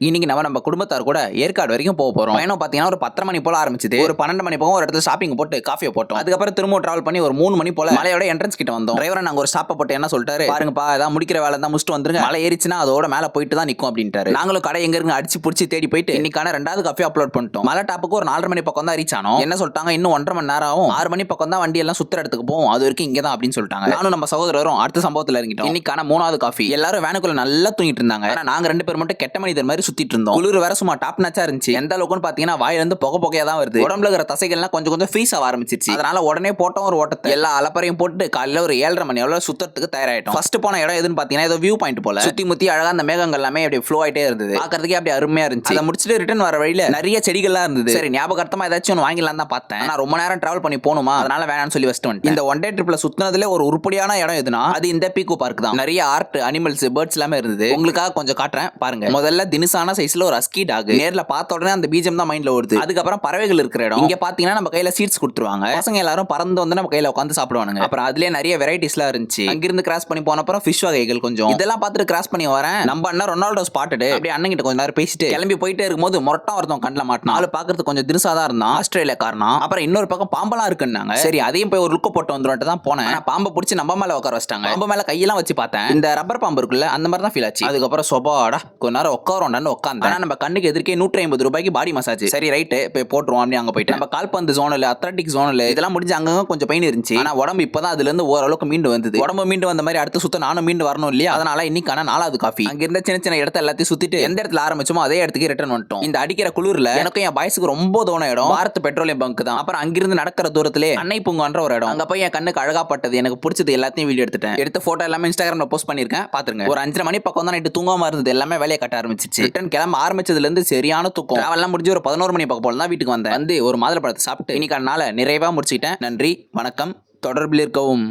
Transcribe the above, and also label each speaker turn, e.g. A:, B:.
A: இன்னைக்கு நம்ம குடும்பத்தார் கூட ஏற்காடு வரைக்கும் போறோம். பயணம் பாத்தீங்கன்னா ஒரு 10 மணி போல ஆரம்பிச்சது. ஒரு 12 மணி போக ஒரு இடத்துல ஷாப்பிங் போட்டு காஃபியை போட்டோம். அதுக்கப்புறம் திரும்ப டிராவல் பண்ணி ஒரு 3 மணி போல மலையோட என்ட்ரன்ஸ் கிட்ட வந்தோம். டிரைவர் நாங்க ஒரு ஸ்டாப்பை போட்டு என்ன சொல்லிட்டாரு, பாருங்கப்பா ஏதாவது முடிக்கிற வேலை தான் முடிச்சுட்டு வந்துருங்க, மலை ஏறிச்சுன்னா அதோட மேல போயிட்டு தான் நிக்கும் அப்படின்ட்டாரு. நாங்களும் கடை எங்க இருக்கு அடிச்சு புடிச்சு தேடி போயிட்டு இன்னைக்கான 2வது காஃபி அப்லோட் பண்ணிட்டோம். மலை டாப்புக்கு ஒரு 4:30 மணி பக்கம் தான் ரீச் ஆனோம். என்ன சொல்லிட்டாங்க, இன்னும் 1.5 மணி நேரம் ஆகும், 6 மணி பக்கம் தான் வண்டி எல்லாம் சுத்துற இடத்துக்கு போகும், அது வரைக்கும் இங்க தான் அப்படின்னு சொல்லிட்டாங்க. நானும் நம்ம சகோதரரும் அடுத்த சம்பவத்துல இறங்கிட்டோம். இன்னைக்கான 3வது காஃபி. எல்லாரும் வேனுக்குள்ள நல்லா தூங்கிட்டு இருந்தாங்க. நாங்க 2 பேர் மட்டும் கெட்ட மனிதர் மாதிரி சுத்திட்டு இருந்தோம். குளிர் வேற சும்மா டாப் நச்சா இருந்துச்சு. எந்த அளவுக்குன்னு பாத்தீங்கன்னா வாயில இருந்து புகையா தான் வருது. உடம்புல இருக்கிற தசைகள்லாம் கொஞ்சம் ஃப்ரீஸ் ஆக ஆரம்பிச்சிருச்சு. அதனால உடனே போட்டோம் ஒரு ஓட்டத்தை. எல்லா அலப்பறையும் போட்டு காலையில ஒரு 7:30 மணி அளவுல சுத்தறதுக்கு தயாராயிட்டோம். ஃபர்ஸ்ட் போன இடம் எதுன்னு பாத்தீங்கன்னா ஏதோ வியூ பாயிண்ட் போல சுத்தி முத்தி அழகா அந்த மேகங்கள் எல்லாமே அப்படியே ஃப்ளோ ஆயிட்டே இருந்தது. பாக்குறதுக்கே அப்படியே அருமையா இருந்துச்சு. அதை முடிச்சுட்டு ரிட்டர்ன் வர வழியில நிறைய செடிகள்லாம் இருந்தது. சரி ஞாபகார்த்தமா ஏதாச்சும் ஒன்று வாங்கிடலாம் தான் பார்த்தேன். ஆனா ரொம்ப நேரம் டிராவல் பண்ணி போகணுமா, அதனால வேணாம்னு சொல்லி வச்சுட்டு வந்துட்டேன். இந்த ஒன் டே ட்ரிப்ல சுத்தினதுல ஒரு உருப்படியான இடம் எதுனா அது இந்த பீகோ பார்க் தான். நிறைய ஆர்ட், அனிமல்ஸ், பேர்ட்ஸ் எல்லாமே இருந்தது. உங்களுக்காக கொஞ்சம் காட்டுறேன் பாருங்க. முதல்ல தினுசான சைஸ்ல ஒரு அஸ்கி டாக். நேர்ல பார்த்த உடனே அந்த பீஜம் தான் மைண்ட்ல ஓடுது. அதுக்கப்புறம் பறவைகள் இருக்கிற இடம். இங்க பாத்தீங்கன்னா நம்ம கையில சீட்ஸ் கொடுத்துருவாங்க. பசங்க எல்லாரும் பறந்து வந்து நம்ம கையில உட்காந்து சாப்பிடுவாங்க. அப்புறம் அதுலயே நிறைய வெரைட்டிஸ்லாம் இருந்துச்சு. அங்கிருந்து கிராஸ் பண்ணி போன அப்புறம் ஃபிஷ் வகைகள் கொஞ்சம். இதெல்லாம் பார்த்துட்டு கிராஸ் பண்ணி வரேன். நம்ம அண்ணன் ரொனால்டோ ஸ்பாட்டட். அப்படியே அண்ணன் கிட்ட கொஞ்ச நேரம் பேசிட்டு கிளம்பி போயிட்டே இருக்கும்போது மொரட்டா ஒருத்தன் கண்ணில் மாட்டினா. ஆளு பாக்குறது கொஞ்சம் தினுசா தான் இருந்தான். ஆஸ்திரேலியா காரணம். அப்புறம் இன்னொரு பக்கம் பாம்பெல்லாம் இருக்குன்னாங்க. சரி அதையும் போய் ஒரு லுக்க போட்டு வந்துட்டு தான் போனேன். பாம்பை பிடிச்சி நம்ம மேல உட்கார வச்சிட்டாங்க. பாம்பு மேல கையெல்லாம் வச்சு பார்த்தேன். இந்த ரப்பர் பாம்பு இருக்குல்ல அந்த மாதிரி தான் ஃபீல் ஆச்சு. அதுக்கப்புறம் சொபாடா கொஞ்ச நேரம் உட்காரோண்டான்னு உட்காந்து நம்ம கண்ணுக்கு எதிர்க்கே 150 ரூபாய்க்கு பாடி மசாஜ். சரி ரைட்டு போய் போட்டுருவோம் அப்படி அங்க போயிட்டு நம்ம கால்பந்து ஜோனல், அத்லட்டிக் ஜோனல் இதெல்லாம் முடிஞ்சு அங்கங்க கொஞ்சம் பெயின் இருந்துச்சு. ஆனா உடம்பு இப்பதான் அதுல இருந்து ஓரளவுக்கு மீண்டு வந்தது. உடம்பு மீண்டு வந்த மாதிரி அடுத்து சுத்த நானும் மீண்டு வரணும் இல்லையா, அதனால இன்னைக்கான 4வது காஃபி. அங்க இருந்த சின்ன சின்ன இடத்த எல்லாத்தையும் சுத்திட்டு எந்த இடத்துல ஆரம்பிச்சோமோ அதே இடத்துக்கு ரிட்டர்ன் வந்துட்டோம். இந்த அடிக்கிற குளிர்ல எனக்கும் என் பாய்ஸுக்கு ரொம்ப தோண இடம் பாரத் பெட்ரோலியம் பங்க் தான். அப்புறம் அங்கிருந்து நடக்கிற தூரத்திலே அன்னை பூங்கான்ற ஒரு இடம். அங்க போய் என் கண்ணுக்கு அழகா பட்டது, எனக்கு பிடிச்சது எல்லாத்தையும் வீடியோ எடுத்துட்டேன். எடுத்த போட்டோ எல்லாமே இன்ஸ்டாகிராம்ல போஸ்ட் பண்ணிருக்கேன், பாத்துருங்க. ஒரு 5:30 மணி பக்கம் தான் நைட்டு தூங்காம இருந்தது, எல்லாமே வேலையை கட்ட ஆரம்பிச்சிச்சு. ரிட்டர்ன் கிளம்ப ஆரம்பிச்சதுல இருந்து சரியான தூக்கம். டிராவல்லாம் முடிஞ்சு ஒரு 11 மணி பக்கம் போல தான் வீட்டுக்கு வந்தேன். வந்து ஒரு மாதுளை பழத்தை சாப்பிட்டு இன்னைக்கான நாளை நிறைவா முடிச்சுக்கிட்டேன். நன்றி, வணக்கம், தொடர்பில் இருக்கவும்.